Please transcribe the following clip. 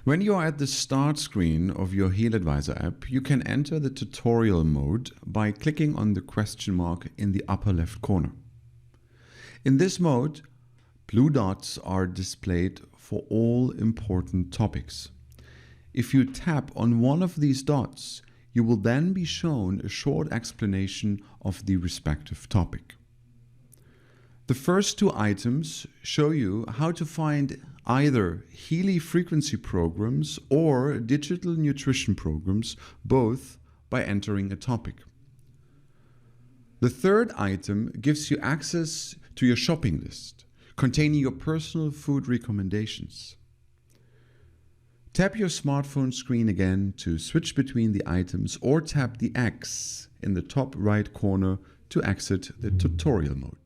When you are at the start screen of your HealAdvisor app, you can enter the tutorial mode by clicking on the question mark in the upper left corner. In this mode, blue dots are displayed for all important topics. If you tap on one of these dots, you will then be shown a short explanation of the respective topic. The first two items show you how to find either Healy frequency programs or digital nutrition programs, both by entering a topic. The third item gives you access to your shopping list, containing your personal food recommendations. Tap your smartphone screen again to switch between the items, or tap the X in the top right corner to exit the tutorial mode.